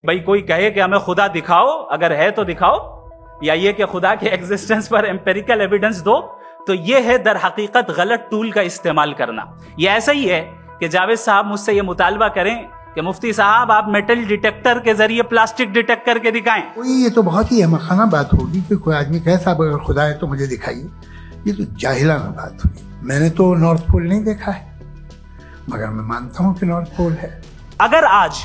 भाई कोई कहे कि हमें खुदा दिखाओ, अगर है तो दिखाओ, या ये कि खुदा के एग्जिस्टेंस पर एम्पेरिकल एविडेंस दो, तो ये है दर हकीकत गलत टूल का इस्तेमाल करना। ये ऐसा ही है कि जावेद साहब मुझसे ये मुतालबा करें कि मुफ्ती साहब आप मेटल डिटेक्टर के जरिए प्लास्टिक डिटेक्ट करके दिखाएं। ये तो बहुत ही अहमखाना बात होगी कि कोई आदमी कहे साहब अगर खुदा है तो मुझे दिखाइए। ये तो जाहिलाना बात हुई। मैंने तो नॉर्थ पोल नहीं देखा है, मगर मैं मानता हूं कि नॉर्थ पोल है। अगर आज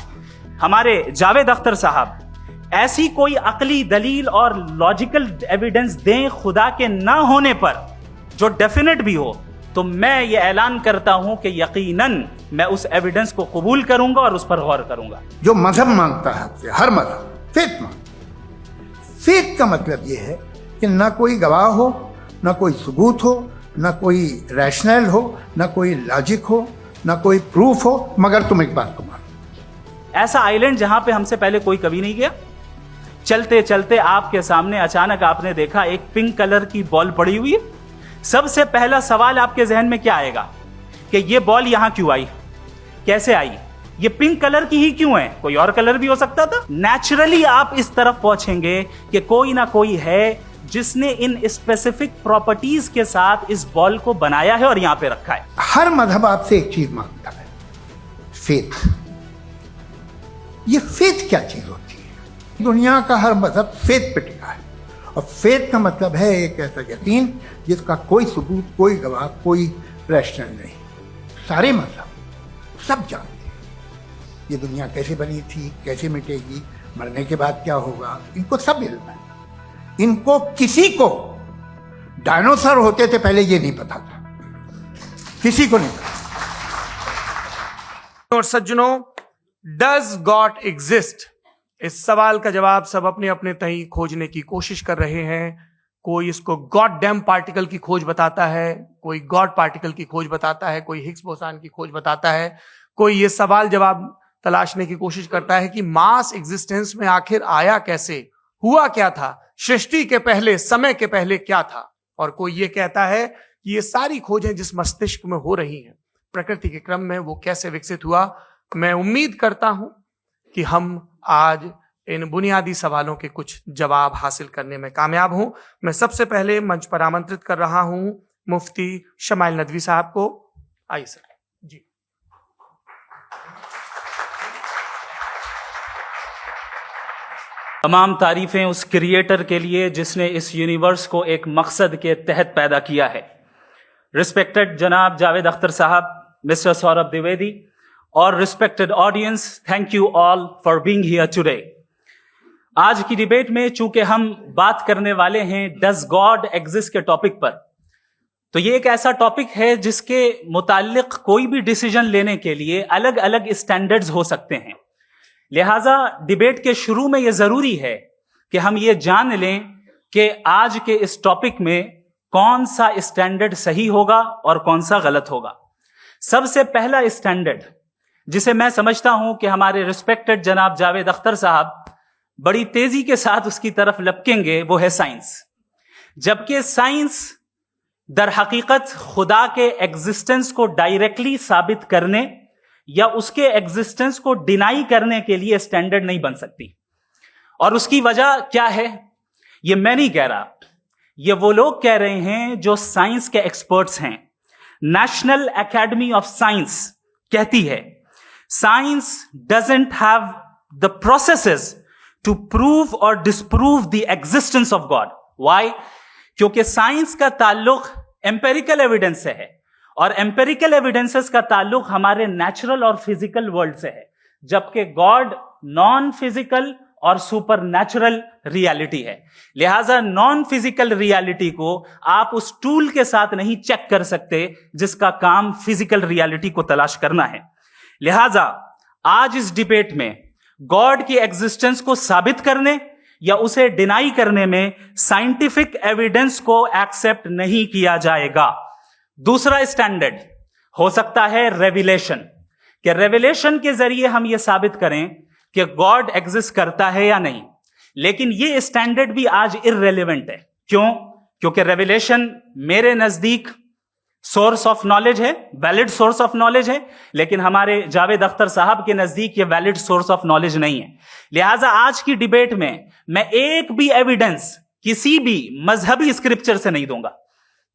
हमारे जावेद अख्तर साहब ऐसी कोई अकली दलील और लॉजिकल एविडेंस दें खुदा के ना होने पर जो डेफिनेट भी हो, तो मैं ये ऐलान करता हूं कि यकीनन मैं उस एविडेंस को कबूल करूंगा और उस पर गौर करूंगा। जो मजहब मांगता है आपसे, हर मजहब फेथ मांगता, फेथ का मतलब ये है कि ना कोई गवाह हो, ना कोई सबूत हो, ना कोई रैशनल हो, ना कोई लॉजिक हो, ना कोई प्रूफ हो, मगर तुम एक बात को मानो। ऐसा आइलैंड जहां पे हमसे पहले कोई कभी नहीं गया। चलते चलते आपके सामने अचानक आपने देखा एक पिंक कलर की बॉल पड़ी हुई है। सबसे पहला सवाल आपके जहन में क्या आएगा कि ये बॉल यहां क्यों आई, कैसे आई, ये पिंक कलर की ही क्यों है, कोई और कलर भी हो सकता था। नेचुरली आप इस तरफ पहुंचेंगे कि कोई ना कोई है जिसने इन स्पेसिफिक प्रॉपर्टीज के साथ इस बॉल को बनाया है और यहां पे रखा है। हर मजहब आपसे एक चीज मांगता है, फेथ। ये फेथ क्या चीज होती है? दुनिया का हर मजहब फेथ पे टिका है, और फेथ का मतलब है एक ऐसा यकीन जिसका कोई सबूत, कोई गवाह, कोई रैशनल नहीं। सारे मजहब सब जानते हैं ये दुनिया कैसे बनी थी, कैसे मिटेगी, मरने के बाद क्या होगा, इनको सब इल्म है। इनको किसी को डायनासोर होते थे पहले ये नहीं पता था, किसी को नहीं पता। और सज्जनों, डज गॉड एग्जिस्ट? इस सवाल का जवाब सब अपने अपने तहीं खोजने की कोशिश कर रहे हैं। कोई इसको गॉड डैम पार्टिकल की खोज बताता है, कोई गॉड पार्टिकल की खोज बताता है, कोई हिग्स बोसान की खोज बताता है, कोई ये सवाल जवाब तलाशने की कोशिश करता है कि मास एग्जिस्टेंस में आखिर आया कैसे, हुआ क्या था, सृष्टि के पहले, समय के पहले क्या था। और कोई ये कहता है कि ये सारी खोजें जिस मस्तिष्क में हो रही हैं प्रकृति के क्रम में, वो कैसे विकसित हुआ। मैं उम्मीद करता हूं कि हम आज इन बुनियादी सवालों के कुछ जवाब हासिल करने में कामयाब हों। मैं सबसे पहले मंच पर आमंत्रित कर रहा हूं मुफ्ती शमाइल नदवी साहब को। आइए सर जी। तमाम तारीफें उस क्रिएटर के लिए जिसने इस यूनिवर्स को एक मकसद के तहत पैदा किया है। रिस्पेक्टेड जनाब जावेद अख्तर साहब, मिस्टर सौरभ द्विवेदी और respected audience, thank you all for being here today. आज की डिबेट में चूंकि हम बात करने वाले हैं डज गॉड एग्जिस्ट के टॉपिक पर, तो ये एक ऐसा टॉपिक है जिसके मुताल्लिक कोई भी डिसीजन लेने के लिए अलग अलग स्टैंडर्ड्स हो सकते हैं। लिहाजा डिबेट के शुरू में यह जरूरी है कि हम ये जान लें कि आज के इस टॉपिक में कौन सा स्टैंडर्ड सही होगा और कौन सा गलत होगा। सबसे पहला स्टैंडर्ड जिसे मैं समझता हूं कि हमारे रिस्पेक्टेड जनाब जावेद अख्तर साहब बड़ी तेजी के साथ उसकी तरफ लपकेंगे, वो है साइंस। जबकि साइंस दर हकीकत खुदा के एग्जिस्टेंस को डायरेक्टली साबित करने या उसके एग्जिस्टेंस को डिनाई करने के लिए स्टैंडर्ड नहीं बन सकती। और उसकी वजह क्या है, ये मैं नहीं कह रहा, ये वो लोग कह रहे हैं जो साइंस के एक्सपर्ट्स हैं। नेशनल एकेडमी ऑफ साइंस कहती है science doesn't have the processes to prove और disprove the existence of God. Why? क्योंकि साइंस का ताल्लुक एम्पेरिकल एविडेंस से है, और एम्पेरिकल एविडेंसेस का ताल्लुक हमारे नेचुरल और फिजिकल वर्ल्ड से है, जबकि गॉड नॉन फिजिकल और सुपर नेचुरल रियलिटी है। लिहाजा नॉन फिजिकल रियलिटी को आप उस टूल के साथ नहीं चेक कर सकते जिसका काम फिजिकल रियलिटी को तलाश करना है। लिहाजा आज इस डिबेट में गॉड की एग्जिस्टेंस को साबित करने या उसे डिनाई करने में साइंटिफिक एविडेंस को एक्सेप्ट नहीं किया जाएगा। दूसरा स्टैंडर्ड हो सकता है रेविलेशन, कि रेविलेशन के जरिए हम यह साबित करें कि गॉड एग्जिस्ट करता है या नहीं। लेकिन यह स्टैंडर्ड भी आज इररेलेवेंट है। क्यों? क्योंकि रेविलेशन मेरे नजदीक सोर्स ऑफ नॉलेज है, वैलिड सोर्स ऑफ नॉलेज है, लेकिन हमारे जावेद अख्तर साहब के नजदीक ये वैलिड सोर्स ऑफ नॉलेज नहीं है। लिहाजा आज की डिबेट में मैं एक भी एविडेंस किसी भी मजहबी स्क्रिप्चर से नहीं दूंगा,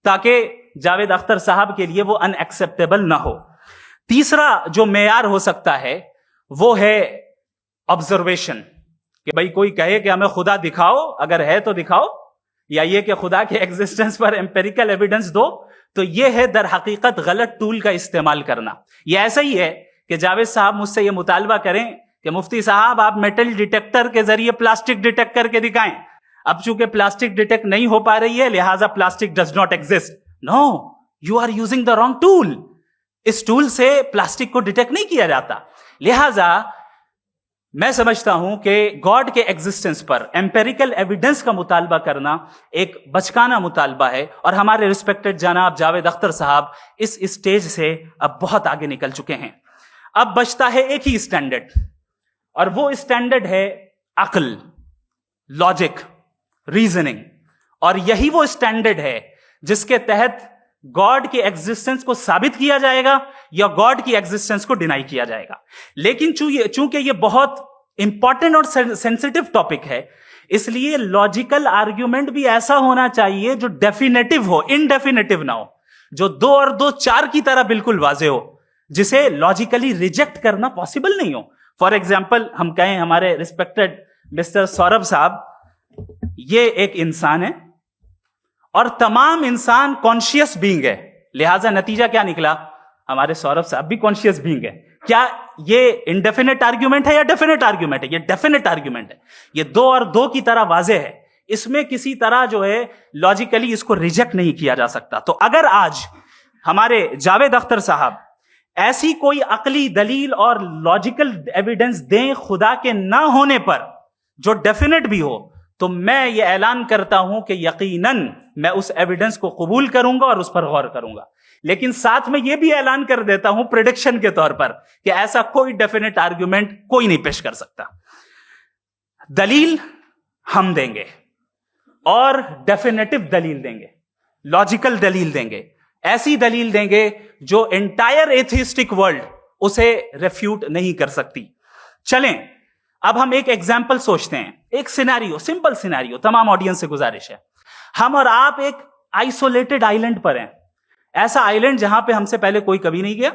ताकि जावेद अख्तर साहब के लिए वो अनएक्सेप्टेबल ना हो। तीसरा जो मेयार हो सकता है वो है ऑब्जर्वेशन, कि भाई कोई कहे कि हमें खुदा दिखाओ, अगर है तो दिखाओ, या ये कि खुदा के एग्जिस्टेंस पर एम्पेरिकल एविडेंस दो, तो ये है दर हकीकत गलत टूल का इस्तेमाल करना। ये ऐसा ही है कि जावेद साहब मुझसे ये मुतालबा करें कि मुफ्ती साहब आप मेटल डिटेक्टर के जरिए प्लास्टिक डिटेक्ट करके दिखाएं। अब चूंकि प्लास्टिक डिटेक्ट नहीं हो पा रही है, लिहाजा plastic does not exist. No, you are using the wrong tool. इस टूल से प्लास्टिक को डिटेक्ट नहीं किया जाता। लिहाजा मैं समझता हूं कि गॉड के एग्जिस्टेंस पर एम्पेरिकल एविडेंस का मुतालबा करना एक बचकाना मुतालबा है, और हमारे रिस्पेक्टेड जनाब जावेद अख्तर साहब इस स्टेज से अब बहुत आगे निकल चुके हैं। अब बचता है एक ही स्टैंडर्ड, और वो स्टैंडर्ड है अक्ल, लॉजिक, रीजनिंग। और यही वो स्टैंडर्ड है जिसके तहत गॉड की एग्जिस्टेंस को साबित किया जाएगा या गॉड की एग्जिस्टेंस को डिनाई किया जाएगा। लेकिन चूंकि ये बहुत इंपॉर्टेंट और सेंसिटिव टॉपिक है, इसलिए लॉजिकल आर्ग्यूमेंट भी ऐसा होना चाहिए जो डेफिनेटिव हो, इनडेफिनेटिव ना हो, जो 2 और 2 4 की तरह बिल्कुल वाजे हो, जिसे लॉजिकली रिजेक्ट करना पॉसिबल नहीं हो। फॉर एग्जाम्पल हम कहें हमारे रिस्पेक्टेड मिस्टर सौरभ साहब, ये एक इंसान है और तमाम इंसान कॉन्शियस बीइंग है, लिहाजा नतीजा क्या निकला, हमारे सौरभ साहब भी कॉन्शियस बीइंग है। क्या ये इनडेफिनेट आर्ग्यूमेंट है या डेफिनेट आर्ग्यूमेंट है? ये डेफिनेट आर्ग्यूमेंट है। ये 2 और 2 की तरह वाजे है, इसमें किसी तरह जो है लॉजिकली इसको रिजेक्ट नहीं किया जा सकता। तो अगर आज हमारे जावेद अख्तर साहब ऐसी कोई अकली दलील और लॉजिकल एविडेंस दें खुदा के ना होने पर जो डेफिनेट भी हो, तो मैं ये ऐलान करता हूं कि यकीनन मैं उस एविडेंस को कबूल करूंगा और उस पर गौर करूंगा। लेकिन साथ में यह भी ऐलान कर देता हूं प्रेडिक्शन के तौर पर कि ऐसा कोई डेफिनेट आर्ग्यूमेंट कोई नहीं पेश कर सकता। दलील हम देंगे और डेफिनेटिव दलील देंगे, लॉजिकल दलील देंगे, ऐसी दलील देंगे जो एंटायर एथिस्टिक वर्ल्ड उसे रेफ्यूट नहीं कर सकती। चलें अब हम एक एग्जाम्पल सोचते हैं, एक सिनेरियो, सिंपल सिनेरियो, तमाम ऑडियंस से गुजारिश है, हम और आप एक आइसोलेटेड आइलैंड पर हैं, ऐसा आइलैंड जहां पे हमसे पहले कोई कभी नहीं गया।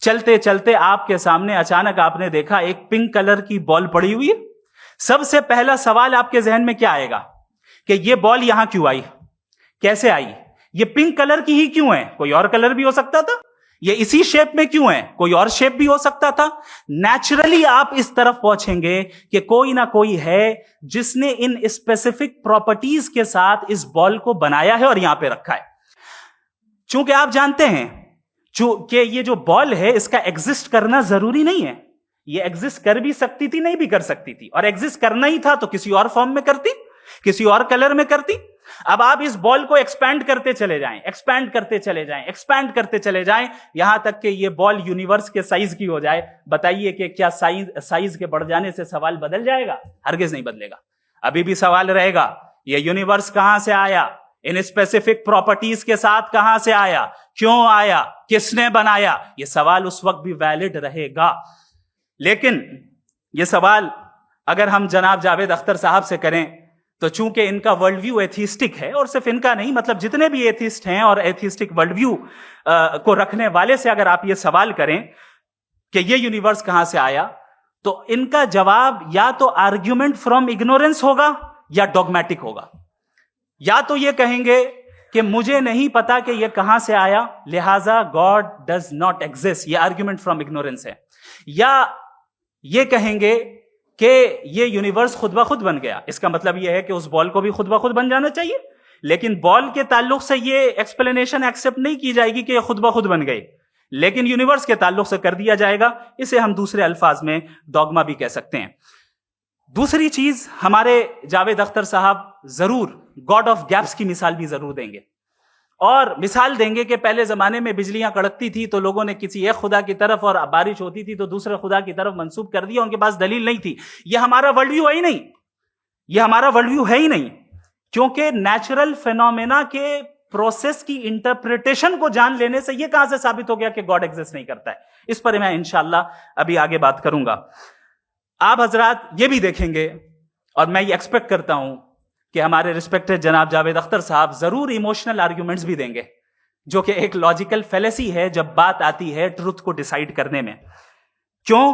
चलते चलते आपके सामने अचानक आपने देखा एक पिंक कलर की बॉल पड़ी हुई है। सबसे पहला सवाल आपके जहन में क्या आएगा कि ये बॉल यहां क्यों आई, कैसे आई, ये पिंक कलर की ही क्यों है, कोई और कलर भी हो सकता था, ये इसी शेप में क्यों है, कोई और शेप भी हो सकता था। नेचुरली आप इस तरफ पहुंचेंगे कि कोई ना कोई है जिसने इन स्पेसिफिक प्रॉपर्टीज के साथ इस बॉल को बनाया है और यहां पे रखा है। चूंकि आप जानते हैं कि ये जो बॉल है इसका एग्जिस्ट करना जरूरी नहीं है, ये एग्जिस्ट कर भी सकती थी, नहीं भी कर सकती थी, और एग्जिस्ट करना ही था तो किसी और फॉर्म में करती, किसी और कलर में करती। अब आप इस बॉल को एक्सपैंड करते चले जाएं, एक्सपैंड करते चले जाएं, एक्सपैंड करते चले जाएं, यहां तक कि ये बॉल यूनिवर्स के साइज की हो जाए। बताइए कि क्या साइज के बढ़ जाने से सवाल बदल जाएगा? हरगिज नहीं बदलेगा। अभी भी सवाल रहेगा, ये यूनिवर्स कहां से आया, इन स्पेसिफिक प्रॉपर्टीज के साथ कहां से आया, क्यों आया, किसने बनाया, ये सवाल उस वक्त भी वैलिड रहेगा। लेकिन ये सवाल अगर हम जनाब जावेद अख्तर साहब से करें तो चूंकि इनका वर्ल्ड व्यू एथिस्टिक है, और सिर्फ इनका नहीं, मतलब जितने भी एथिस्ट हैं और एथिस्टिक वर्ल्ड व्यू को रखने वाले से अगर आप ये सवाल करें कि ये यूनिवर्स कहां से आया, तो इनका जवाब या तो आर्ग्यूमेंट फ्रॉम इग्नोरेंस होगा या डॉगमेटिक होगा। या तो ये कहेंगे कि मुझे नहीं पता कि ये कहां से आया, लिहाजा गॉड डज नॉट एग्जिस्ट, ये आर्ग्यूमेंट फ्रॉम इग्नोरेंस है। या ये कहेंगे कि ये यूनिवर्स खुद ब खुद बन गया, इसका मतलब ये है कि उस बॉल को भी खुद ब खुद बन जाना चाहिए। लेकिन बॉल के ताल्लुक से ये एक्सप्लेनेशन एक्सेप्ट नहीं की जाएगी कि ये खुद ब खुद बन गई, लेकिन यूनिवर्स के ताल्लुक से कर दिया जाएगा। इसे हम दूसरे अल्फाज में डॉगमा भी कह सकते हैं। दूसरी चीज, हमारे जावेद अख्तर साहब जरूर गॉड ऑफ गैप्स की मिसाल भी जरूर देंगे, और मिसाल देंगे कि पहले जमाने में बिजलियां कड़कती थी तो लोगों ने किसी एक खुदा की तरफ, और बारिश होती थी तो दूसरे खुदा की तरफ मंसूब कर दिया, उनके पास दलील नहीं थी। यह हमारा वर्ल्ड व्यू है ही नहीं, यह हमारा वर्ल्ड व्यू है ही नहीं, क्योंकि नेचुरल फेनोमेना के प्रोसेस की इंटरप्रिटेशन को जान लेने से यह कहां से साबित हो गया कि गॉड एग्जिस्ट नहीं करता है? इस पर मैं इंशाल्लाह अभी आगे बात करूंगा। आप हजरात ये भी देखेंगे और मैं ये एक्सपेक्ट करता हूं कि हमारे रिस्पेक्टेड जनाब जावेद अख्तर साहब जरूर इमोशनल आर्ग्यूमेंट्स भी देंगे, जो कि एक लॉजिकल फेलेसी है जब बात आती है ट्रुथ को डिसाइड करने में। क्यों?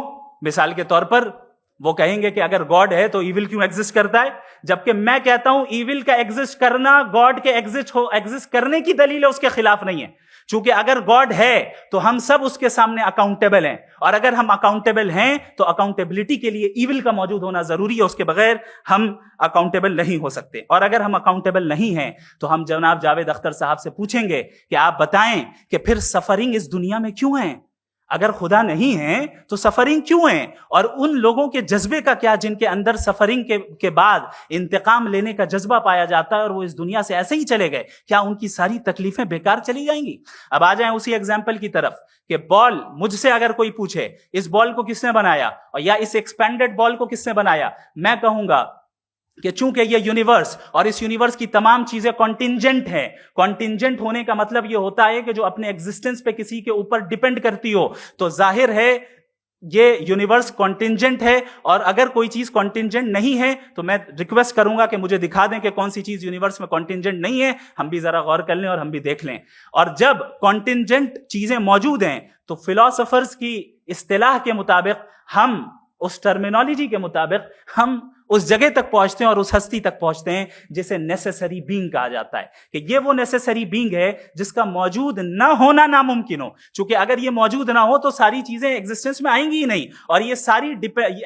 मिसाल के तौर पर वो कहेंगे कि अगर गॉड है तो इविल क्यों एग्जिस्ट करता है, जबकि मैं कहता हूं इविल का एग्जिस्ट करना गॉड के एग्जिस्ट करने की दलील है, उसके खिलाफ नहीं है। चूंकि अगर गॉड है तो हम सब उसके सामने अकाउंटेबल हैं, और अगर हम अकाउंटेबल हैं तो अकाउंटेबिलिटी के लिए इविल का मौजूद होना जरूरी है, उसके बगैर हम अकाउंटेबल नहीं हो सकते। और अगर हम अकाउंटेबल नहीं हैं तो हम जनाब जावेद अख्तर साहब से पूछेंगे कि आप बताएं कि फिर सफरिंग इस दुनिया में क्यों है? अगर खुदा नहीं है तो सफरिंग क्यों है? और उन लोगों के जज्बे का क्या जिनके अंदर सफरिंग के बाद इंतकाम लेने का जज्बा पाया जाता है और वो इस दुनिया से ऐसे ही चले गए, क्या उनकी सारी तकलीफें बेकार चली जाएंगी? अब आ जाएं उसी एग्जाम्पल की तरफ कि बॉल, मुझसे अगर कोई पूछे इस बॉल को किसने बनाया और या इस एक्सपेंडेड बॉल को किसने बनाया, मैं कहूंगा कि चूंकि ये यूनिवर्स और इस यूनिवर्स की तमाम चीजें कॉन्टिंजेंट हैं। कॉन्टिंजेंट होने का मतलब ये होता है कि जो अपने एग्जिस्टेंस पे किसी के ऊपर डिपेंड करती हो, तो जाहिर है ये यूनिवर्स कॉन्टिंजेंट है। और अगर कोई चीज कॉन्टिंजेंट नहीं है तो मैं रिक्वेस्ट करूंगा कि मुझे दिखा दें कि कौन सी चीज यूनिवर्स में कॉन्टिंजेंट नहीं है, हम भी जरा गौर कर लें और हम भी देख लें। और जब कॉन्टिंजेंट चीजें मौजूद हैं तो फिलोसोफर्स की इस्तिलाह के मुताबिक, हम उस टर्मिनोलॉजी के मुताबिक हम उस जगह तक पहुंचते हैं और उस हस्ती तक पहुंचते हैं जिसे नेसेसरी बीइंग कहा जाता है, कि ये वो नेसेसरी बीइंग है जिसका मौजूद ना होना नामुमकिन हो। क्योंकि अगर ये मौजूद ना हो तो सारी चीजें एग्जिस्टेंस में आएंगी ही नहीं, और ये सारी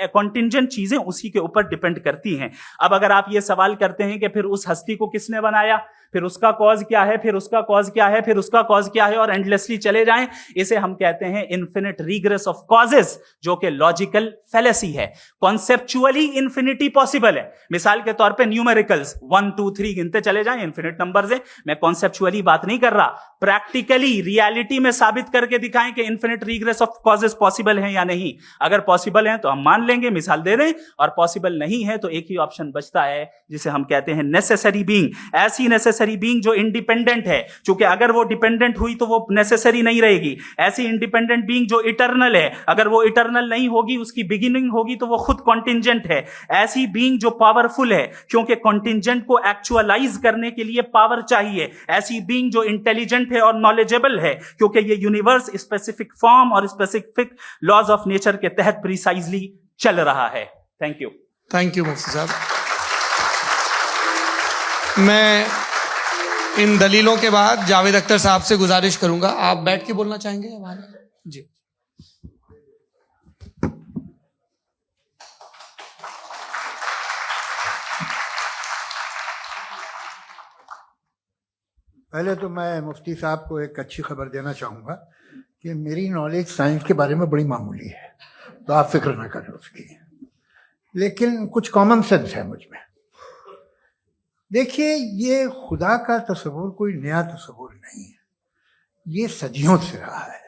कॉन्टिंजेंट चीजें उसी के ऊपर डिपेंड करती हैं। अब अगर आप ये सवाल करते हैं कि फिर उस हस्ती को किसने बनाया, फिर उसका कॉज क्या है, फिर उसका कॉज क्या है, फिर उसका कॉज क्या है, और एंडलेसली चले जाएं, इसे हम कहते हैं इन्फिनिट रिग्रेस ऑफ कॉजेस, जो कि लॉजिकल फेलेसी है। कॉन्सेप्चुअली इन्फिनिटी पॉसिबल है। मिसाल के तौर पे न्यूमेरिकल्स 1 2 3 गिनते चले जाएं, इन्फिनिट नंबर्स हैं। मैं कॉन्सेप्चुअली बात नहीं कर रहा, प्रैक्टिकली रियलिटी में साबित करके दिखाएं कि infinite regress of causes possible है या नहीं। अगर पॉसिबल है तो हम मान लेंगे, मिसाल दे दें, और पॉसिबल नहीं है तो एक ही ऑप्शन बचता है जिसे हम कहते हैं नेसेसरी बीइंग। ऐसी नेसेसरी बीइंग जो इंडिपेंडेंट है, क्योंकि अगर वो डिपेंडेंट हुई तो वो नेसेसरी नहीं रहेगी। ऐसी इंडिपेंडेंट बीइंग जो इटर्नल है, अगर वो इटर्नल नहीं होगी, उसकी बिगिनिंग होगी, तो वो खुद कॉन्टिंजेंट है। ऐसी बीइंग जो पावरफुल है, क्योंकि कॉन्टिंजेंट को एक्चुअलाइज करने के लिए पावर चाहिए। ऐसी बीइंग जो इंटेलिजेंट है और नॉलेजेबल है, क्योंकि ये यूनिवर्स स्पेसिफिक फॉर्म और स्पेसिफिक लॉज ऑफ नेचर के तहत प्रिसाइजली चल रहा है। Thank you. थैंक यू मुफ्ती साहब। मैं इन दलीलों के बाद जावेद अख्तर साहब से गुजारिश करूंगा, आप बैठ के बोलना चाहेंगे हमारे? जी। पहले तो मैं मुफ्ती साहब को एक अच्छी खबर देना चाहूँगा कि मेरी नॉलेज साइंस के बारे में बड़ी मामूली है, तो आप फिक्र ना करें उसकी, लेकिन कुछ कॉमन सेंस है मुझ में। देखिए, ये खुदा का तस्वुर कोई नया तस्वुर नहीं है, ये सदियों से रहा है।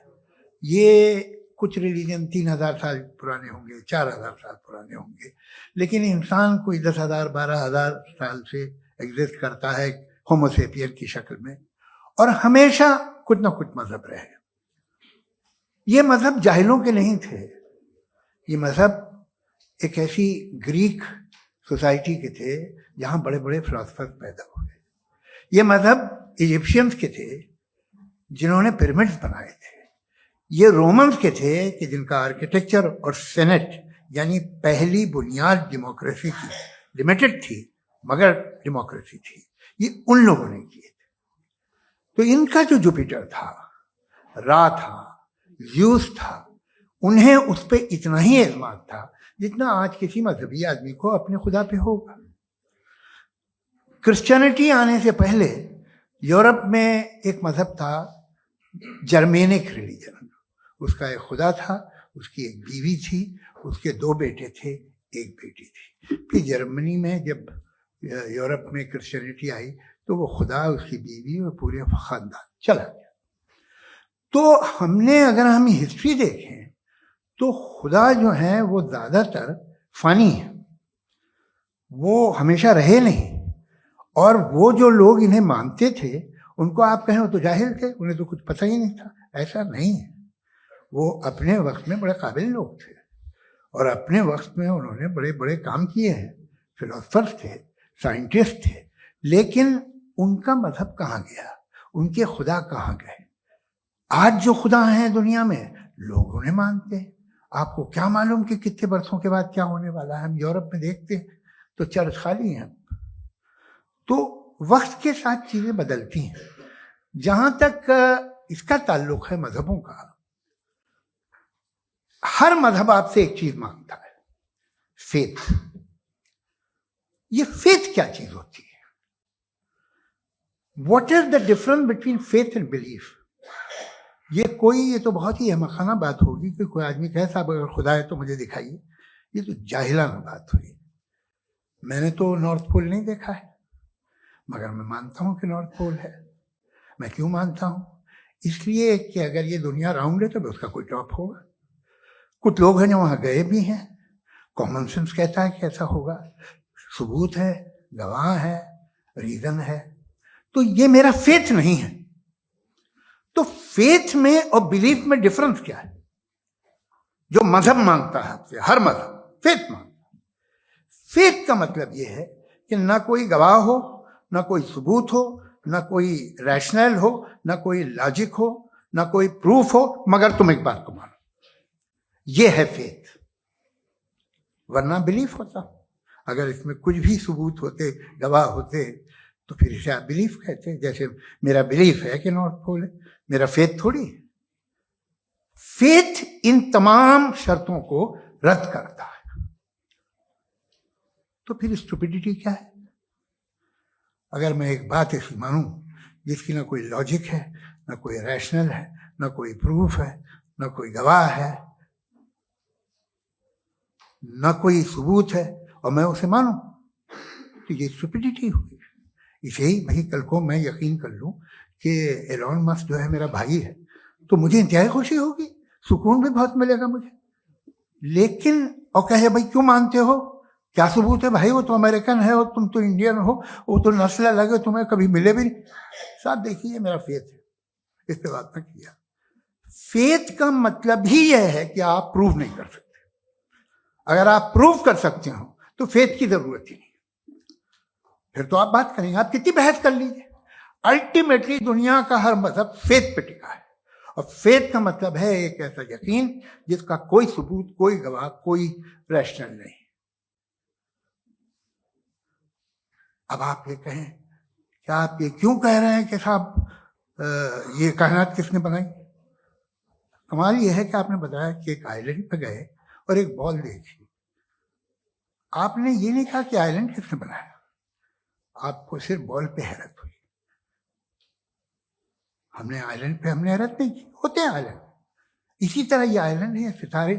ये कुछ रिलीजन 3000 साल पुराने होंगे, 4000 साल पुराने होंगे, लेकिन इंसान कोई 10,000 12,000 साल से एग्जिस्ट करता है होमोसेपियन की शक्ल में, और हमेशा कुछ ना कुछ मजहब रहे। ये मजहब जाहिलों के नहीं थे, ये मजहब एक ऐसी ग्रीक सोसाइटी के थे जहाँ बड़े बड़े फिलोसफर पैदा हुए। ये मजहब इजिप्शियंस के थे जिन्होंने पिरामिड्स बनाए थे। ये रोमन्स के थे कि जिनका आर्किटेक्चर और सेनेट यानी पहली बुनियाद डेमोक्रेसी की, लिमिटेड थी मगर डेमोक्रेसी थी, ये उन लोगों ने किए थे। तो इनका जो जुपिटर था, रा था, ज़्यूस था, उन्हें उस पर इतना ही एतमाद था जितना आज किसी मजहबी आदमी को अपने खुदा पे होगा। क्रिश्चियनिटी आने से पहले यूरोप में एक मजहब था, जर्मेनिक रिलीजन। उसका एक खुदा था, उसकी एक बीवी थी, उसके 2 बेटे थे, एक बेटी थी। फिर जर्मनी में जब यूरोप में क्रिश्चियनिटी आई तो वो खुदा, उसकी बीवी और पूरे खानदान चला गया। तो अगर हम हिस्ट्री देखें तो खुदा जो है वो ज़्यादातर फ़ानी है, वो हमेशा रहे नहीं। और वो जो लोग इन्हें मानते थे उनको आप कहें वो तो जाहिल थे, उन्हें तो कुछ पता ही नहीं था। ऐसा नहीं है, वो अपने वक्त में बड़े काबिल लोग थे और अपने वक्त में उन्होंने बड़े बड़े काम किए हैं, फिलोसफर्स थे, साइंटिस्ट थे, लेकिन उनका मजहब कहाँ गया, उनके खुदा कहाँ गए? आज जो खुदा हैं दुनिया में लोग उन्हें मानते हैं। आपको क्या मालूम कि कितने बरसों के बाद क्या होने वाला है? हम यूरोप में देखते हैं तो चर्च खाली हैं। तो वक्त के साथ चीजें बदलती हैं। जहां तक इसका ताल्लुक है मजहबों का, हर मजहब आपसे एक चीज मांगता है, फेथ। ये फेथ क्या चीज होती है? What is the difference between faith and belief? ये तो बहुत ही अहमकाना बात होगी कि कोई आदमी कहे साहब अगर खुदा है तो मुझे दिखाइए। ये तो जाहिलाना बात हुई। मैंने तो नॉर्थ पोल नहीं देखा है, मगर मैं मानता हूं कि नॉर्थ पोल है। मैं क्यों मानता हूं? इसलिए कि अगर ये दुनिया राउंड है तो उसका कोई टॉप होगा। कुछ लोग हैं जो वहां गए भी हैं, कॉमन सेंस कहता है कि ऐसा होगा, सबूत है, गवाह है, रीजन है। तो ये मेरा फेथ नहीं है। तो फेथ में और बिलीफ में डिफरेंस क्या है? जो मजहब मांगता है आपसे, हर मजहब फेथ मांगता है। फेथ का मतलब यह है कि ना कोई गवाह हो, ना कोई सबूत हो, ना कोई रैशनल हो, ना कोई लॉजिक हो, ना कोई प्रूफ हो, मगर तुम एक बात को मानो। यह है फेथ। वरना बिलीफ होता। अगर इसमें कुछ भी सबूत होते, गवाह होते, तो फिर इसे आप बिलीफ कहते। जैसे मेरा बिलीफ है कि नॉर्थ पोल है, मेरा फेथ थोड़ी है। फेथ इन तमाम शर्तों को रद्द करता है। तो फिर स्टुपिडिटी क्या है? अगर मैं एक बात ऐसी मानूं जिसकी ना कोई लॉजिक है, ना कोई रैशनल है, ना कोई प्रूफ है, ना कोई गवाह है, ना कोई सबूत है, और मैं उसे मानूं, तो ये स्टुपिडिटी हुई। इसे ही भाई कल को मैं यकीन कर लूं कि एलॉन मस्क जो है मेरा भाई है, तो मुझे इंतहाई खुशी होगी, सुकून भी बहुत मिलेगा मुझे। लेकिन और कहे भाई क्यों मानते हो, क्या सबूत है? भाई वो तो अमेरिकन है और तुम तो इंडियन हो, वो तो नस्ल अलग है, तुम्हें कभी मिले भी नहीं। साहब देखिए मेरा फेथ है, इस पे बात ना किया। फेथ का मतलब ही यह है कि आप प्रूव नहीं कर सकते। अगर आप प्रूव कर सकते हो तो फेथ की जरूरत ही नहीं, फिर तो आप बात करेंगे, आप कितनी बहस कर लीजिए। अल्टीमेटली दुनिया का हर मजहब फेथ पे टिका है, और फेथ का मतलब है एक ऐसा यकीन जिसका कोई सबूत, कोई गवाह, कोई रैशनल नहीं। अब आप ये कहें, क्या आप ये क्यों कह रहे हैं कि साहब ये कायनात किसने बनाई? कमाल ये है कि आपने बताया कि एक आइलैंड पे गए और एक बॉल देखी। आपने ये नहीं कहा कि आइलैंड किसने बनाया, आपको सिर्फ बॉल पे हैरत हुई। हमने आइलैंड पे हमने हैरत नहीं की, होते हैं आइलैंड। इसी तरह ये आइलैंड है, सितारे,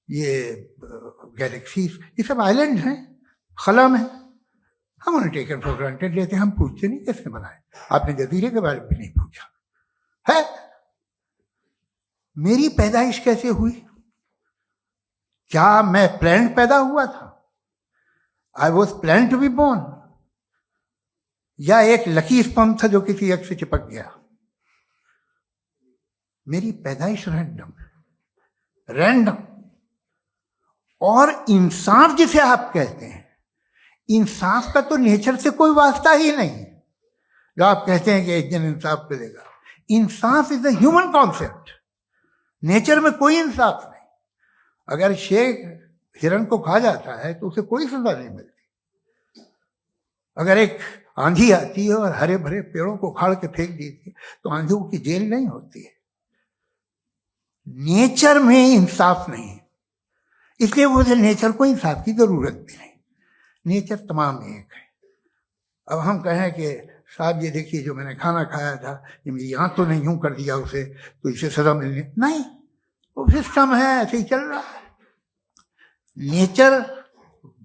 ये गैलेक्सीज, ये सब आइलैंड हैं, खला में। हम उन्हें टेकन फॉर ग्रांटेड लेते हैं, हम पूछते नहीं किसने बनाए। आपने जजीरे के बारे में भी नहीं पूछा है। मेरी पैदाइश कैसे हुई? क्या मैं प्लान पैदा हुआ था? I was plan to be born, या एक लकी स्पर्म था जो किसी एक से चिपक गया? मेरी पैदाइश रैंडम। और इंसाफ जिसे आप कहते हैं, इंसाफ का तो नेचर से कोई वास्ता ही नहीं। जो आप कहते हैं कि एक दिन इंसाफ मिलेगा, इंसाफ is a human concept. Nature में कोई इंसाफ नहीं। अगर शेर हिरन को खा जाता है तो उसे कोई सजा नहीं मिलती। अगर एक आंधी आती है और हरे भरे पेड़ों को उखाड़ के फेंक देती है तो आंधियों की जेल नहीं होती है। नेचर में इंसाफ नहीं है, इसलिए मुझे नेचर को इंसाफ की जरूरत भी नहीं। नेचर तमाम एक है। अब हम कहें कि साहब ये देखिए जो मैंने खाना खाया था, ये मेरी आंख तो नहीं यूं कर दिया उसे, तो इसे सजा मिलनी नहीं। वो सिस्टम है, ऐसे ही चल रहा है। नेचर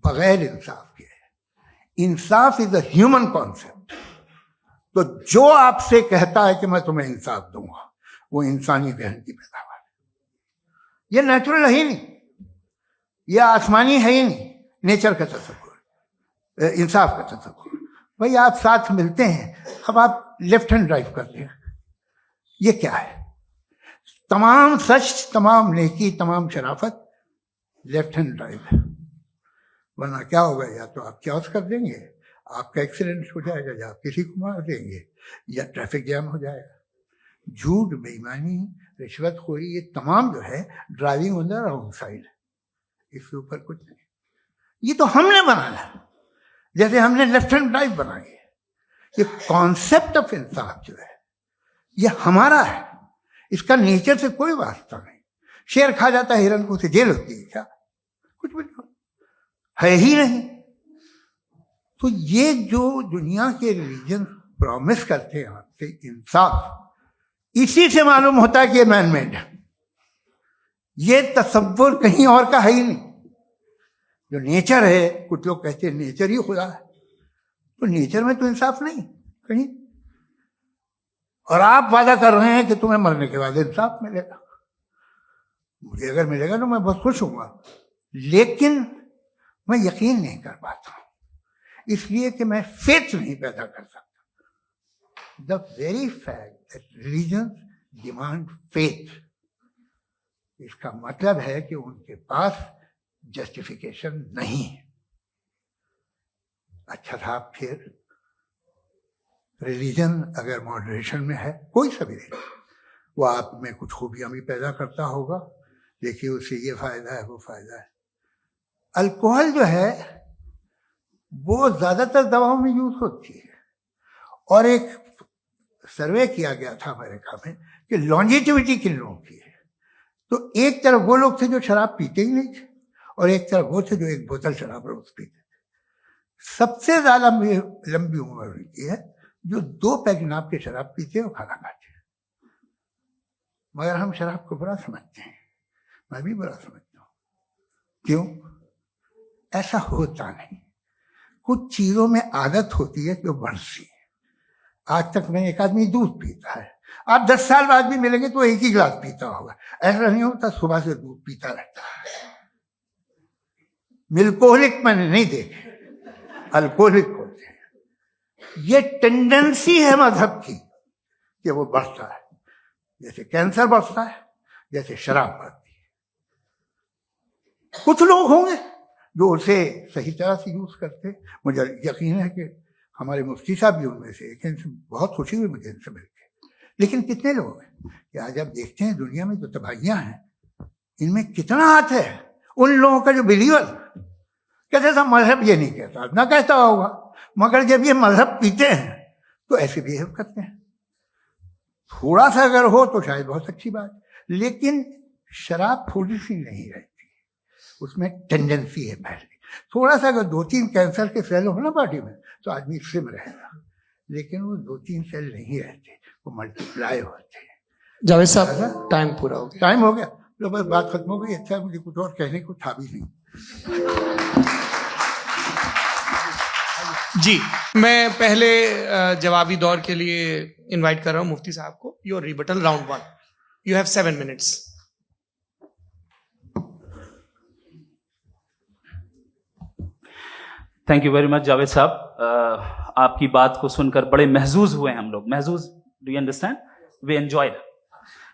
बगैर इंसाफ के है। इंसाफ इज अ ह्यूमन कॉन्सेप्ट। तो जो आपसे कहता है कि मैं तुम्हें इंसाफ दूंगा, वो इंसानी जहन की पैदावार है। ये नेचुरल है ही नहीं, ये आसमानी है ही नहीं। नेचर का तसव्वुर, इंसाफ का तसव्वुर भाई आप साथ मिलते हैं, अब आप लेफ्ट हैंड ड्राइव करते हैं, ये क्या है? तमाम सच, तमाम नेकी, तमाम शराफत लेफ्ट हैंड ड्राइव है। वरना क्या होगा, या तो आप क्रॉस कर देंगे, आपका एक्सीडेंट हो जाएगा, या आप किसी को मार देंगे, या ट्रैफिक जैम हो जाएगा। झूठ, बेईमानी, रिश्वतखोरी, ये तमाम जो है driving on the wrong side, इसके ऊपर कुछ नहीं। ये तो हमने बनाया, जैसे हमने लेफ्ट हैंड ड्राइव बनाई है। ये कॉन्सेप्ट ऑफ इंसाफ जो है ये हमारा है, इसका नेचर से कोई वास्ता नहीं। शेर खा जाता है हिरन को, उसे जेल होती है क्या? कुछ भी नहीं, है ही नहीं। तो ये जो दुनिया के रिलीजन प्रॉमिस करते हैं आपसे इंसाफ, इसी से मालूम होता है कि ये मैनमेड है। ये तसव्वुर कहीं और का है ही नहीं। जो नेचर है, कुछ लोग कहते हैं नेचर ही खुदा है, तो नेचर में तो इंसाफ नहीं कहीं। और आप वादा कर रहे हैं कि तुम्हें मरने के बाद इंसाफ मिलेगा। मुझे अगर मिलेगा तो मैं बहुत खुश होऊंगा, लेकिन मैं यकीन नहीं कर पाता हूं, इसलिए कि मैं फेथ नहीं पैदा कर सकता। The very fact that religion demand faith, इसका मतलब है कि उनके पास जस्टिफिकेशन नहीं है। अच्छा साहब, फिर रिलीजन अगर मॉडरेशन में है, कोई सा भी नहीं, वो आप में कुछ खूबियां भी पैदा करता होगा, देखिए उससे ये फायदा है, वो फायदा है। अल्कोहल जो है वो ज्यादातर दवाओं में यूज होती है, और एक सर्वे किया गया था अमेरिका में कि लॉन्जेटिविटी किन लोगों की है, तो एक तरफ वो लोग थे जो शराब पीते ही नहीं थे, और एक तरफ वो थे जो एक बोतल शराब रोज पीते थे। सबसे ज्यादा लंबी उम्र उनकी है जो 2 पैक नाप के शराब पीते और खाना खाते हैं। मगर हम शराब को बुरा समझते हैं, मैं भी बुरा समझता हूँ। क्यों? ऐसा होता नहीं। कुछ चीजों में आदत होती है जो बढ़ती है। आज तक में एक आदमी दूध पीता है, आप 10 साल बाद भी मिलेंगे तो एक ही गिलास पीता होगा। ऐसा नहीं होता, सुबह से दूध पीता रहता है। मिल्कोहलिक मैंने नहीं देखे, अल्कोहलिक होते हैं। ये टेंडेंसी है मजहब की कि वो बढ़ता है, जैसे कैंसर बढ़ता है, जैसे शराब बढ़ती है। कुछ लोग होंगे जो उसे सही तरह से यूज करते। मुझे यकीन है कि हमारे मुफ्ती साहब भी उनमें से एक, इनसे बहुत खुशी हुई मुझे इनसे मिलकर। लेकिन कितने लोग हैं कि आज आप देखते हैं दुनिया में जो तबाहियां हैं, इनमें कितना हाथ है उन लोगों का जो बिलीवर कहते था मजहब ये नहीं कहता, ना कहता होगा, मगर जब ये मजहब पीते हैं तो ऐसे बिहेव करते हैं। थोड़ा सा अगर हो तो शायद बहुत अच्छी बात, लेकिन शराब थोड़ी सी नहीं रहती, उसमें टेंडेंसी है पहले। थोड़ा सा अगर 2-3 कैंसर के सेल हो ना बॉडी में तो आदमी स्लिम रहेगा, लेकिन वो 2-3 सेल नहीं रहते, वो मल्टीप्लाई होते हैं। जावेद साहब, टाइम पूरा हो गया। टाइम हो गया, तो बस बात खत्म हो गई। अच्छा, मुझे कुछ और कहने को था भी नहीं। जी, मैं पहले जवाबी दौर के लिए इनवाइट कर रहा हूं मुफ्ती साहब को। Your rebuttal round 1, you have 7 minutes। Thank you very much Javed साहब। आपकी बात को सुनकर बड़े महजूज हुए हम लोग। महजूज, do you understand? We enjoyed.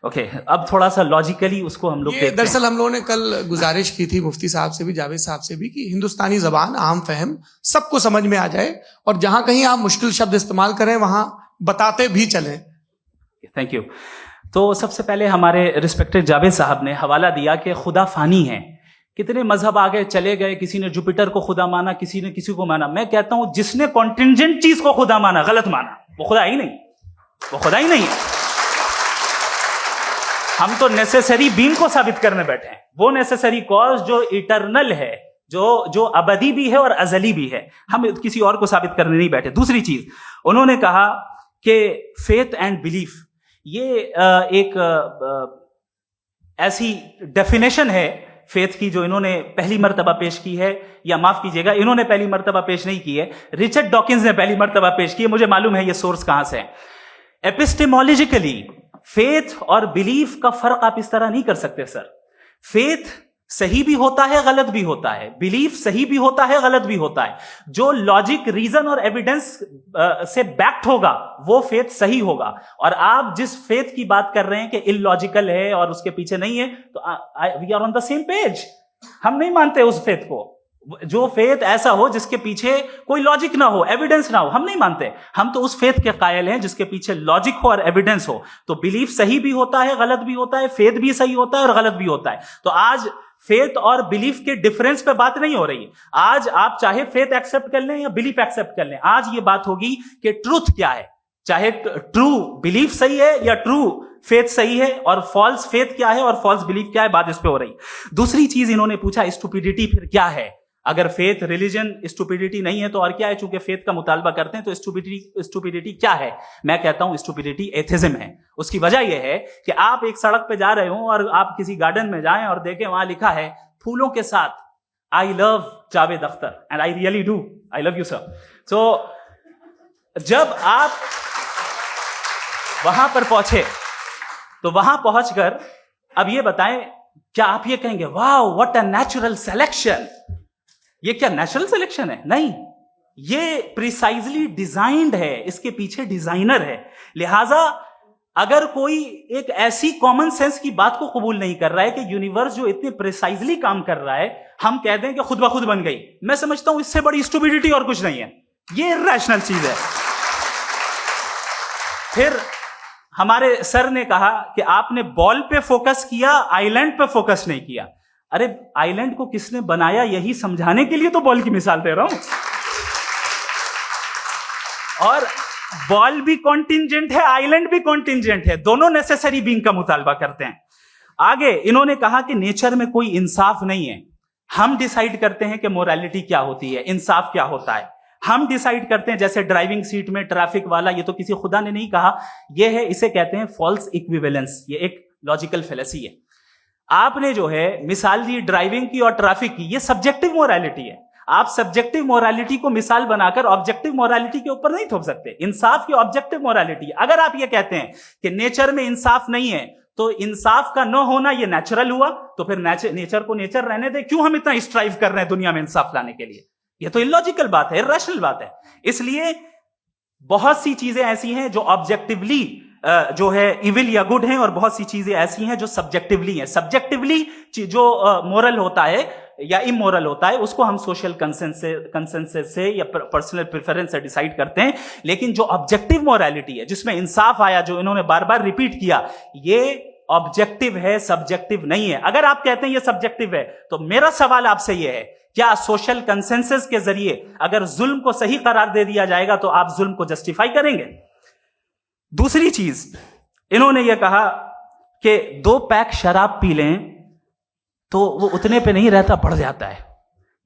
Okay, अब थोड़ा सा लॉजिकली उसको हम लोग देखते हैं। दरअसल हम लोगों ने कल गुजारिश की थी मुफ्ती साहब से भी, जावेद साहब से भी, कि हिंदुस्तानी जबान आम फहम सबको समझ में आ जाए, और जहां कहीं आप मुश्किल शब्द इस्तेमाल करें वहां बताते भी चलें। Thank you. तो सबसे पहले हमारे रिस्पेक्टेड जावेद साहब ने हवाला दिया कि खुदा फानी है। कितने मजहब आगे चले गए, किसी ने जुपिटर को खुदा माना, किसी ने किसी को माना। मैं कहता हूं जिसने कॉन्टिंजेंट चीज को खुदा माना, गलत माना, वो खुदा ही नहीं, वो खुदा ही नहीं है। हम तो नेसेसरी बीइंग को साबित करने बैठे हैं, वो नेसेसरी कॉज जो इटरनल है, जो अबदी भी है और अजली भी है। हम किसी और को साबित करने नहीं बैठे। दूसरी चीज, उन्होंने कहा कि फेथ एंड बिलीफ, ये एक ऐसी डेफिनेशन है फेथ की जो इन्होंने पहली मर्तबा पेश की है, या माफ कीजिएगा, इन्होंने पहली मर्तबा पेश नहीं की है, रिचर्ड डॉकिंस ने पहली मर्तबा पेश की है। मुझे मालूम है ये सोर्स कहां से है। एपिस्टेमोलॉजिकली फेथ और बिलीफ का फर्क आप इस तरह नहीं कर सकते सर। फेथ सही भी होता है, गलत भी होता है, बिलीफ सही भी होता है, गलत भी होता है। जो लॉजिक, रीजन और एविडेंस से बैक्ड होगा वो फेथ सही होगा। और आप जिस फेथ की बात कर रहे हैं कि इलॉजिकल है और उसके पीछे नहीं है, तो we are on the same page. हम नहीं मानते उस फेथ को। जो फेथ ऐसा हो जिसके पीछे कोई लॉजिक ना हो, एविडेंस ना हो, हम नहीं मानते। हम तो उस फेथ के कायल हैं जिसके पीछे लॉजिक हो और एविडेंस हो। तो बिलीफ सही भी होता है, गलत भी होता है, फेथ भी सही होता है और गलत भी होता है। तो आज फेथ और बिलीफ के डिफरेंस पे बात नहीं हो रही। आज आप चाहे फेथ एक्सेप्ट कर लें या बिलीफ एक्सेप्ट कर लें, आज ये बात होगी कि ट्रूथ क्या है। चाहे ट्रू बिलीफ सही है या ट्रू फेथ सही है, और फॉल्स फेथ क्या है और फॉल्स बिलीफ क्या है, बात इस पे हो रही। दूसरी चीज इन्होंने पूछा, स्टुपिडिटी फिर क्या है? अगर फेथ रिलीजन स्टुपिडिटी नहीं है तो और क्या है? चूंकि फेथ का मुतालबा करते हैं तो स्टुपिडिटी क्या है? मैं कहता हूं स्टुपिडिटी एथिज्म है। उसकी वजह यह है कि आप एक सड़क पे जा रहे हो और आप किसी गार्डन में जाएं और देखें वहां लिखा है फूलों के साथ, I love Javed Akhtar and I really do, I love you sir. So जब आप वहां पर पहुंचे तो वहां पहुंचकर अब ये बताएं, क्या आप ये कहेंगे wow what a natural selection? ये क्या नेचुरल सिलेक्शन है? नहीं, ये प्रिसाइजली डिजाइंड है, इसके पीछे डिजाइनर है। लिहाजा अगर कोई एक ऐसी कॉमन सेंस की बात को कबूल नहीं कर रहा है कि यूनिवर्स जो इतने प्रिसाइजली काम कर रहा है, हम कह दें कि खुद ब खुद बन गई, मैं समझता हूं इससे बड़ी स्टुपिडिटी और कुछ नहीं है। ये इर्रेशनल चीज है। फिर हमारे सर ने कहा कि आपने बॉल पे फोकस किया, आइलैंड पे फोकस नहीं किया। अरे आइलैंड को किसने बनाया, यही समझाने के लिए तो बॉल की मिसाल दे रहा हूं। और बॉल भी कॉन्टिंजेंट है, आइलैंड भी कॉन्टिंजेंट है, दोनों नेसेसरी बीइंग का मुतालबा करते हैं। आगे इन्होंने कहा कि नेचर में कोई इंसाफ नहीं है। हम डिसाइड करते हैं कि मोरालिटी क्या होती है, इंसाफ क्या होता है। हम डिसाइड करते हैं, जैसे ड्राइविंग सीट में ट्रैफिक वाला, ये तो किसी खुदा ने नहीं कहा, ये है, इसे कहते हैं फॉल्स इक्विवेलेंस। ये एक लॉजिकल फेलेसी है। आपने जो है मिसाल दी ड्राइविंग की और ट्रैफिक की, ये सब्जेक्टिव मोरालिटी है। आप सब्जेक्टिव मोरालिटी को मिसाल बनाकर ऑब्जेक्टिव मोरालिटी के ऊपर नहीं थोप सकते। इंसाफ की ऑब्जेक्टिव मोरालिटी है। अगर आप ये कहते हैं कि नेचर में इंसाफ नहीं है, तो इंसाफ का न होना ये नेचुरल हुआ, तो फिर नेचर को नेचर रहने दे। क्यों हम इतना स्ट्राइव कर रहे हैं दुनिया में इंसाफ लाने के लिए? ये तो इलॉजिकल बात है, इर्रेशनल बात है। इसलिए बहुत सी चीजें ऐसी हैं जो ऑब्जेक्टिवली जो है इविल या गुड हैं, और बहुत सी चीजें ऐसी हैं जो सब्जेक्टिवली हैं। सब्जेक्टिवली जो मोरल होता है या इमोरल होता है, उसको हम सोशल कंसेंसस से या पर्सनल प्रेफरेंस से डिसाइड करते हैं। लेकिन जो ऑब्जेक्टिव मोरालिटी है, जिसमें इंसाफ आया, जो इन्होंने बार बार रिपीट किया, ये ऑब्जेक्टिव है, सब्जेक्टिव नहीं है। अगर आप कहते हैं ये सब्जेक्टिव है, तो मेरा सवाल आपसे यह है, क्या सोशल कंसेंसस के जरिए अगर जुल्म को सही करार दे दिया जाएगा तो आप जुल्म को जस्टिफाई करेंगे? दूसरी चीज इन्होंने यह कहा कि 2 पैक शराब पी लें तो वो उतने पे नहीं रहता, बढ़ जाता है।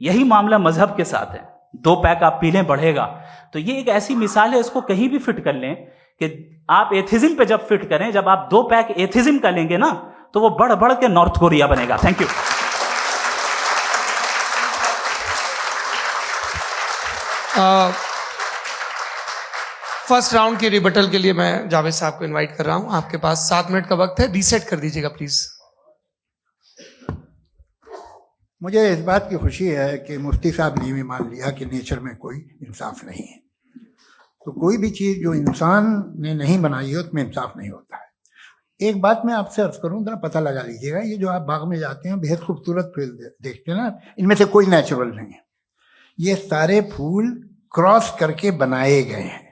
यही मामला मजहब के साथ है। 2 पैक आप पी लें, बढ़ेगा। तो ये एक ऐसी मिसाल है, इसको कहीं भी फिट कर लें कि आप एथिज्म पे जब फिट करें, जब आप 2 पैक एथिज्म का लेंगे ना, तो वो बढ़ बढ़ के नॉर्थ कोरिया बनेगा। Thank you. फर्स्ट राउंड के रिबटल के लिए मैं जावेद साहब को इनवाइट कर रहा हूं। आपके पास 7 मिनट का वक्त है, रीसेट कर दीजिएगा प्लीज। मुझे इस बात की खुशी है कि मुफ्ती साहब ने भी मान लिया कि नेचर में कोई इंसाफ नहीं है। तो कोई भी चीज़ जो इंसान ने नहीं बनाई है उसमें इंसाफ नहीं होता है। एक बात मैं आपसे अर्ज करूं, जरा पता लगा लीजिएगा, ये जो आप बाग में जाते हैं बेहद खूबसूरत फूल देखते हैं ना, इनमें से कोई नेचुरल नहीं है। ये सारे फूल क्रॉस करके बनाए गए हैं।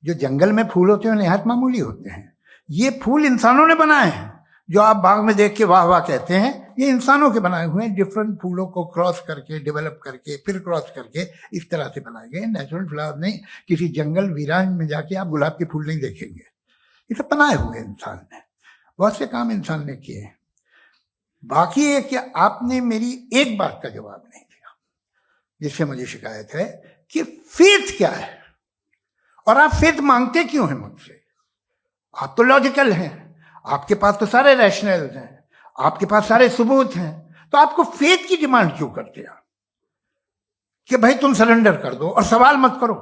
जो जंगल में फूल होते हैं निहायत मामूली होते हैं। ये फूल इंसानों ने बनाए हैं। जो आप बाग में देख के वाह वाह कहते हैं, ये इंसानों के बनाए हुए हैं। डिफरेंट फूलों को क्रॉस करके, डेवलप करके, फिर क्रॉस करके इस तरह से बनाए गए। नेचुरल फ्लावर नहीं। किसी जंगल वीरान में जाके आप गुलाब के फूल नहीं देखेंगे। ये सब बनाए हुए इंसान ने, बहुत से काम इंसान ने किए हैं। बाकी है कि आपने मेरी एक बात का जवाब नहीं दिया, जिससे मुझे शिकायत है कि फेथ क्या है और आप फेथ मांगते क्यों हैं मुझसे? आप तो लॉजिकल हैं, आपके पास तो सारे रैशनल हैं, आपके पास सारे सबूत हैं, तो आपको फेथ की डिमांड क्यों करते हैं कि भाई तुम सरेंडर कर दो और सवाल मत करो?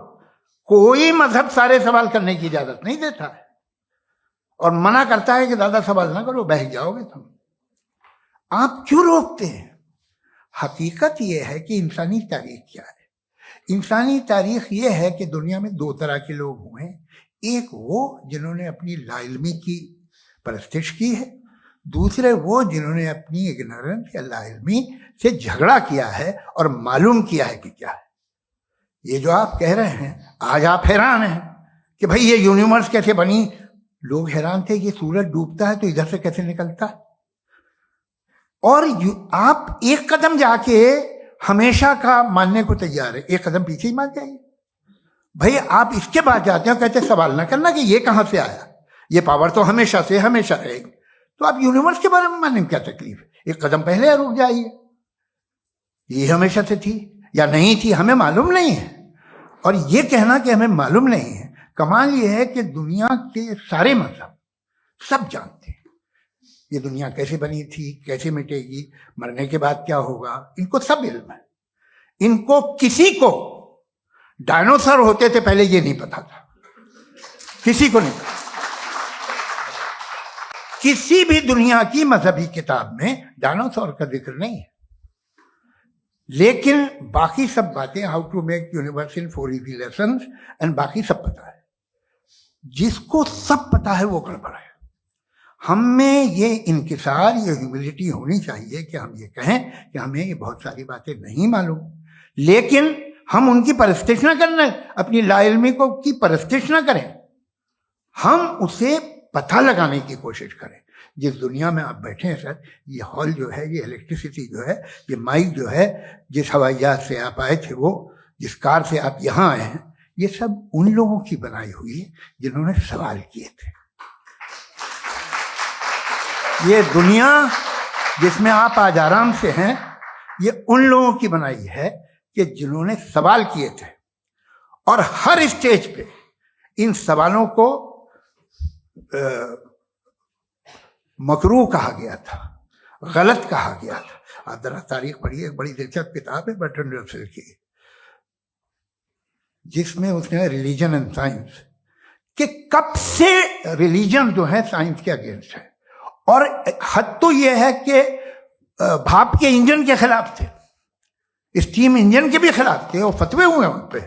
कोई मजहब सारे सवाल करने की इजाजत नहीं देता है और मना करता है कि ज्यादा सवाल ना करो, बह जाओगे तुम। आप क्यों रोकते हैं? हकीकत ये है कि इंसानी तारीख क्या है। इंसानी तारीख ये है कि दुनिया में दो तरह के लोग हुए हैं। एक वो जिन्होंने अपनी लाइल्मी की परस्तिश की है, दूसरे वो जिन्होंने अपनी इग्नोरेंस या लाइल्मी से झगड़ा किया है और मालूम किया है कि क्या है। ये जो आप कह रहे हैं, आज आप हैरान हैं कि भाई ये यूनिवर्स कैसे बनी। लोग हैरान थे कि सूरज डूबता है तो इधर से कैसे निकलता है। और आप एक कदम जाके हमेशा का मानने को तैयार है, एक कदम पीछे ही मान जाइए। भाई आप इसके बाद जाते हो, कहते सवाल ना करना कि ये कहां से आया, ये पावर तो हमेशा से हमेशा रहेगी। तो आप यूनिवर्स के बारे में मानने में क्या तकलीफ है? एक कदम पहले रुक जाइए। ये हमेशा से थी या नहीं थी हमें मालूम नहीं है। और ये कहना कि हमें मालूम नहीं है, कमाल ये है कि दुनिया के सारे मजहब सब जानते हैं ये दुनिया कैसे बनी थी, कैसे मिटेगी, मरने के बाद क्या होगा, इनको सब इल्म है। इनको किसी को डायनासोर होते थे पहले ये नहीं पता था, किसी को नहीं पता। किसी भी दुनिया की मजहबी किताब में डायनासोर का जिक्र नहीं है। लेकिन बाकी सब बातें, how to make universe in 4 easy lessons and बाकी सब पता है। जिसको सब पता है वो गड़बड़ है। हम में ये इंकिसार, ये ह्यूमिलिटी होनी चाहिए कि हम ये कहें कि हमें ये बहुत सारी बातें नहीं मालूम, लेकिन हम उनकी परस्तिश ना करें, अपनी लाइल्मी को की परस्तिश ना करें, हम उसे पता लगाने की कोशिश करें। जिस दुनिया में आप बैठे हैं सर, ये हॉल जो है, ये इलेक्ट्रिसिटी जो है, ये माइक जो है, जिस हवाई जहाज से आप आए थे, वो जिस कार से आप यहाँ आए हैं, ये सब उन लोगों की बनाई हुई है जिन्होंने सवाल किए थे। ये दुनिया जिसमें आप आज आराम से हैं, ये उन लोगों की बनाई है कि जिन्होंने सवाल किए थे। और हर स्टेज पे इन सवालों को मकरूह कहा गया था, गलत कहा गया था। आप जरा तारीख पढ़िए, एक बड़ी दिलचस्प किताब है बर्ट्रैंड रसेल की, जिसमें उसने रिलीजन एंड साइंस कि कब से रिलीजन जो है साइंस के अगेंस्ट है। और हद तो यह है कि भाप के इंजन के खिलाफ थे, स्टीम इंजन के भी खिलाफ थे, और फतवे हुए उन पे,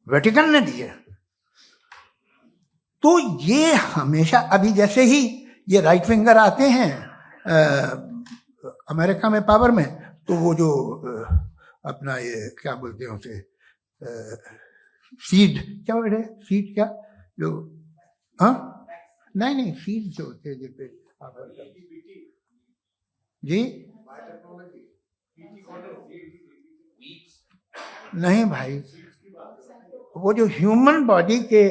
वेटिकन ने दिए। तो ये हमेशा, अभी जैसे ही ये राइट विंगर आते हैं अमेरिका में पावर में, तो वो जो अपना ये क्या बोलते हैं उसे, सीड क्या वर्ड है, सीड क्या जो, हाँ नहीं सीड जो होते हैं जिसपे जी, नहीं भाई, वो जो ह्यूमन बॉडी के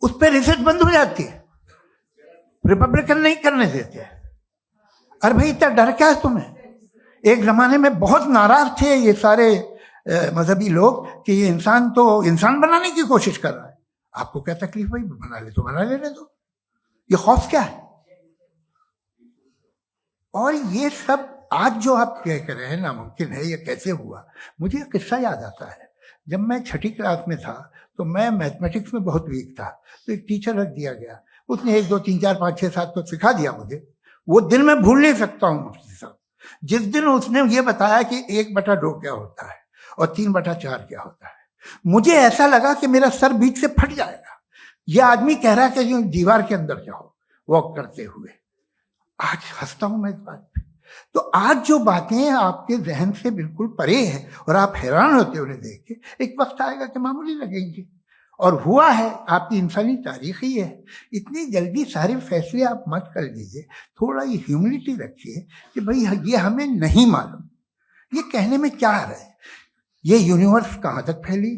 उस पर रिसर्च बंद हो जाती है, रिपब्लिकन नहीं करने देते। अरे भाई इतना डर क्या है तुम्हें? एक जमाने में बहुत नाराज थे ये सारे मजहबी लोग कि ये इंसान तो इंसान बनाने की कोशिश कर रहा है। आपको क्या तकलीफ भाई, बना ले तो बना लेने दो, ये खौफ क्या है? और ये सब आज जो आप कह रहे हैं नामुमकिन है, ये कैसे हुआ? मुझे एक किस्सा याद आता है। जब मैं 6ठी क्लास में था तो मैं मैथमेटिक्स में बहुत वीक था, तो एक टीचर रख दिया गया, उसने 1 2 3 4 5 6 7 तो सिखा दिया मुझे। वो दिन मैं भूल नहीं सकता हूँ मुफ्ती साहब, जिस दिन उसने ये बताया कि 1/2 क्या होता है और 3/4 क्या होता है। मुझे ऐसा लगा कि मेरा सर बीच से फट जाएगा। यह आदमी कह रहा है कि जो दीवार के अंदर जाओ वॉक करते हुए। आज हंसता हूं मैं इस बात पे। तो आज जो बातें आपके जहन से बिल्कुल परे है और आप हैरान होते हो उन्हें देख के, एक वक्त आएगा कि मामूली लगेंगे। और हुआ है, आपकी इंसानी तारीख ही है। इतनी जल्दी सारे फैसले आप मत कर लीजिए, थोड़ा ये ह्यूमिलिटी रखिए कि भाई ये हमें नहीं मालूम। ये कहने में क्या आ रहा है? ये यूनिवर्स कहाँ तक फैली,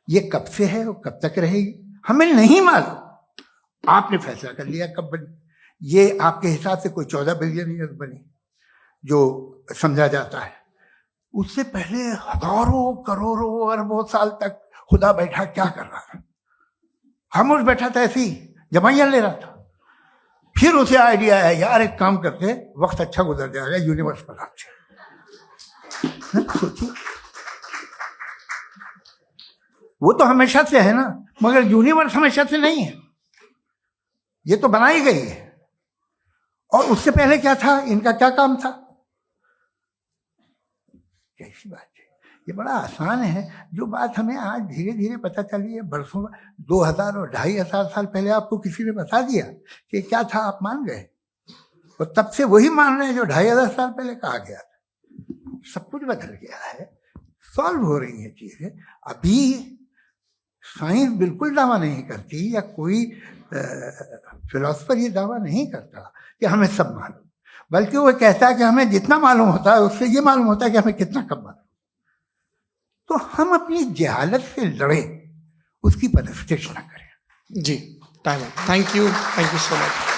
ये कब से है और कब तक रहेगी, हमें नहीं मालूम। आपने फैसला कर लिया कब बनी। ये आपके हिसाब से कोई 14 बिलियन ईयर बनी जो समझा जाता है। उससे पहले हजारों करोड़ों अरबों साल तक खुदा बैठा क्या कर रहा था? खामोश बैठा था, ऐसे ही जमाइयां ले रहा था। फिर उसे आइडिया है, यार एक काम करते, वक्त अच्छा गुजर जाएगा, यूनिवर्स बनाते। सोचिए, वो तो हमेशा से है ना, मगर यूनिवर्स हमेशा से नहीं है। ये तो बनाई गई है। और उससे पहले क्या था, इनका क्या काम था? कैसी बात है, ये बड़ा आसान है। जो बात हमें आज धीरे धीरे पता चली है, बरसों 2000 और 2500 साल पहले आपको किसी ने बता दिया कि क्या था, आप मान गए, और तब से वही मान रहे हैं जो 2500 साल पहले कहा गया था। सब कुछ बदल गया है, सॉल्व हो रही है चीजें। अभी साइंस बिल्कुल दावा नहीं करती, या कोई फिलोसफर ये दावा नहीं करता कि हमें सब मालूम, बल्कि वो कहता है कि हमें जितना मालूम होता है उससे ये मालूम होता है कि हमें कितना कम मालूम। तो हम अपनी जहालत से लड़े, उसकी परस्तिश न करें। जी, time. Thank you so much.